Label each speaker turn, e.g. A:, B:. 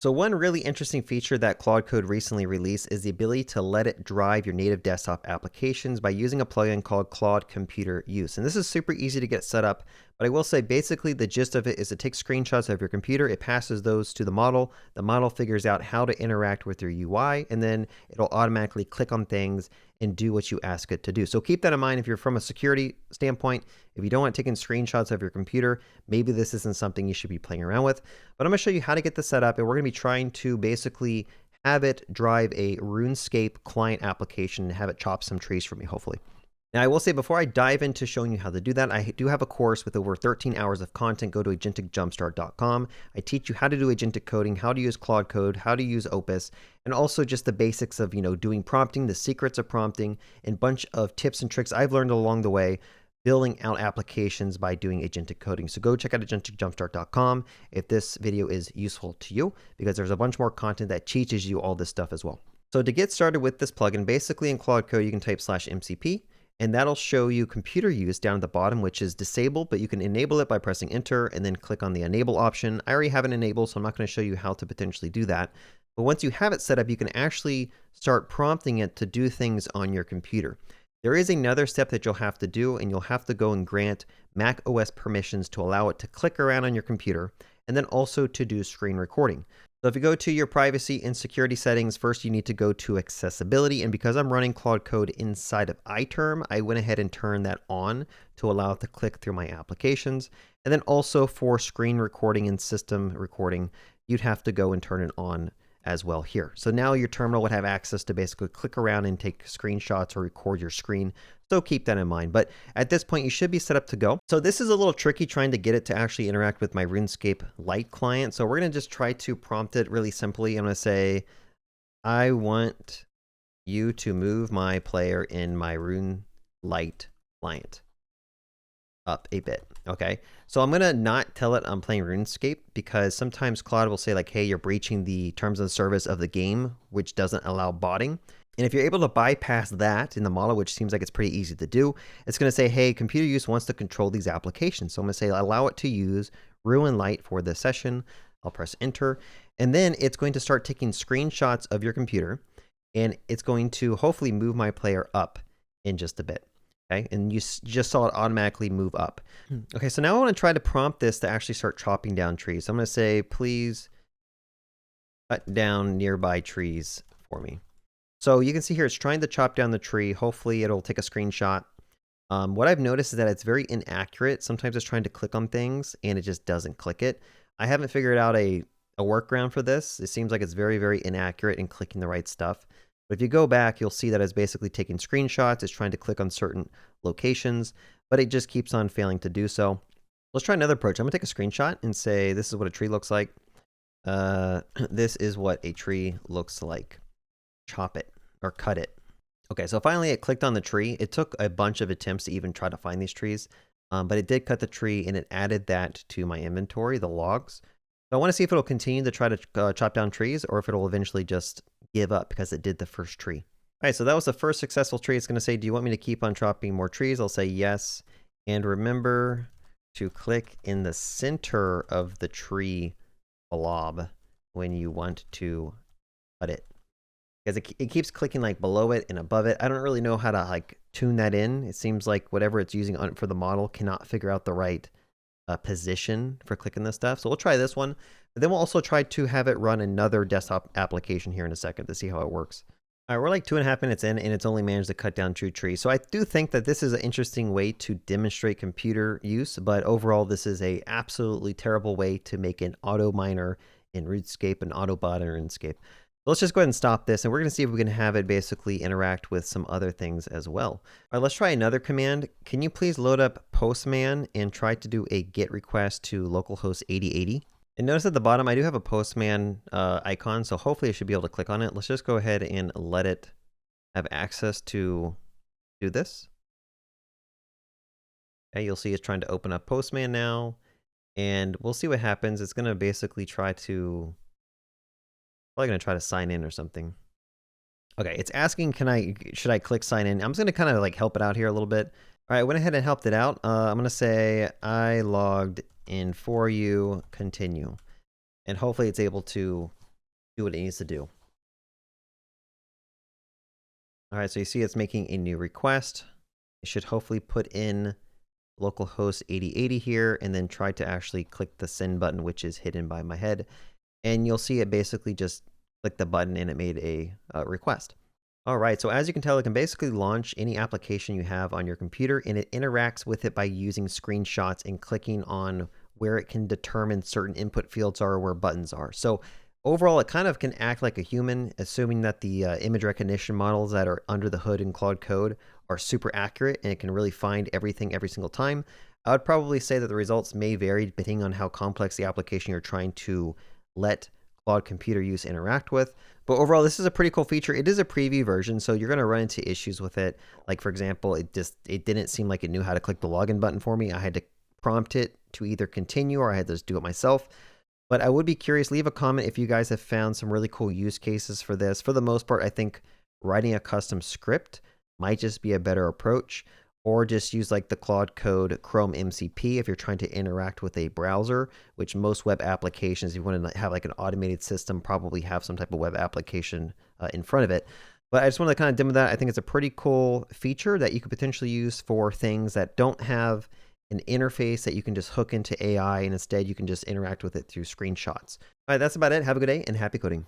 A: So one really interesting feature that Claude Code recently released is the ability to let it drive your native desktop applications by using a plugin called Claude Computer Use. And this is super easy to get set up, but I will say basically the gist of it is it takes screenshots of your computer, it passes those to the model figures out how to interact with your UI, and then it'll automatically click on things and do what you ask it to do. So keep that in mind if you're from a security standpoint. If you don't want taking screenshots of your computer, maybe this isn't something you should be playing around with. But I'm going to show you how to get this set up, and we're going to be trying to basically have it drive a RuneScape client application and have it chop some trees for me, hopefully. Now, I will say before I dive into showing you how to do that, I do have a course with over 13 hours of content. Go to agenticjumpstart.com. I teach you how to do agentic coding, how to use Claude Code, how to use Opus, and also just the basics of, doing prompting, the secrets of prompting, and a bunch of tips and tricks I've learned along the way building out applications by doing agentic coding. So go check out agenticjumpstart.com if this video is useful to you, because there's a bunch more content that teaches you all this stuff as well. So to get started with this plugin, basically in Claude Code, you can type /mcp, and that'll show you computer use down at the bottom, which is disabled, but you can enable it by pressing enter and then click on the enable option. I already have it enabled, so I'm not going to show you how to potentially do that. But once you have it set up, you can actually start prompting it to do things on your computer. There is another step that you'll have to do, and you'll have to go and grant Mac OS permissions to allow it to click around on your computer, and then also to do screen recording. So if you go to your privacy and security settings, first you need to go to accessibility. And because I'm running Claude Code inside of iTerm, I went ahead and turned that on to allow it to click through my applications. And then also for screen recording and system recording, you'd have to go and turn it on as well here. So now your terminal would have access to basically click around and take screenshots or record your screen. So keep that in mind. But at this point, you should be set up to go. So this is a little tricky trying to get it to actually interact with my RuneScape Lite client. So we're going to just try to prompt it really simply. I'm going to say, I want you to move my player in my Rune Lite client up a bit. Okay, so I'm gonna not tell it I'm playing RuneScape, because sometimes Claude will say like, hey, you're breaching the terms of service of the game, which doesn't allow botting. And if you're able to bypass that in the model, which seems like it's pretty easy to do, it's going to say, hey, computer use wants to control these applications. So I'm going to say, allow it to use Rune Lite for this session. I'll press enter. And then it's going to start taking screenshots of your computer, and it's going to hopefully move my player up in just a bit. Okay, and you just saw it automatically move up. Okay, so now I want to try to prompt this to actually start chopping down trees. So I'm going to say, please cut down nearby trees for me. So you can see here, it's trying to chop down the tree. Hopefully it'll take a screenshot. What I've noticed is that it's very inaccurate. Sometimes it's trying to click on things and it just doesn't click it. I haven't figured out a workaround for this. It seems like it's very, very inaccurate in clicking the right stuff. But if you go back, you'll see that it's basically taking screenshots. It's trying to click on certain locations, but it just keeps on failing to do so. Let's try another approach. I'm going to take a screenshot and say, this is what a tree looks like. This is what a tree looks like. Chop it or cut it. Okay, so finally it clicked on the tree. It took a bunch of attempts to even try to find these trees, but it did cut the tree and it added that to my inventory, the logs. So I want to see if it'll continue to try to chop down trees, or if it'll eventually just give up because it did the first tree. All right, so that was the first successful tree. It's going to say, do you want me to keep on chopping more trees? I'll say yes. And remember to click in the center of the tree blob when you want to cut it, because it keeps clicking like below it and above it. I don't really know how to like tune that in. It seems like whatever it's using for the model cannot figure out the right position for clicking this stuff. So we'll try this one, but then we'll also try to have it run another desktop application here in a second to see how it works. All right, we're like 2.5 minutes in, and it's only managed to cut down 2 trees. So I do think that this is an interesting way to demonstrate computer use, but overall, this is a absolutely terrible way to make an auto miner in RuneScape, an auto bot in RuneScape. Let's just go ahead and stop this, and we're going to see if we can have it basically interact with some other things as well. All right, let's try another command. Can you please load up Postman and try to do a GET request to localhost 8080? And notice at the bottom, I do have a Postman icon, so hopefully I should be able to click on it. Let's just go ahead and let it have access to do this. Okay, you'll see it's trying to open up Postman now, and we'll see what happens. It's going to basically try to... probably going to try to sign in or something. Okay, it's asking, should I click sign in? I'm just going to kind of like help it out here a little bit. All right, I went ahead and helped it out. I'm going to say, I logged in for you, continue. And hopefully it's able to do what it needs to do. All right, so you see it's making a new request. It should hopefully put in localhost 8080 here and then try to actually click the send button, which is hidden by my head. And you'll see it basically just click the button and it made a request. All right, so as you can tell, it can basically launch any application you have on your computer, and it interacts with it by using screenshots and clicking on where it can determine certain input fields are or where buttons are. So overall, it kind of can act like a human, assuming that the image recognition models that are under the hood in Claude Code are super accurate and it can really find everything every single time. I would probably say that the results may vary depending on how complex the application you're trying to let Claude computer use interact with. But overall, this is a pretty cool feature. It is a preview version, so you're going to run into issues with it. Like, for example, it didn't seem like it knew how to click the login button for me. I had to prompt it to either continue or I had to just do it myself. But I would be curious, leave a comment if you guys have found some really cool use cases for this. For the most part, I think writing a custom script might just be a better approach, or just use like the Claude Code Chrome MCP if you're trying to interact with a browser, which most web applications, if you want to have like an automated system, probably have some type of web application in front of it. But I just wanted to kind of demo that. I think it's a pretty cool feature that you could potentially use for things that don't have an interface that you can just hook into AI, and instead you can just interact with it through screenshots. All right, that's about it. Have a good day and happy coding.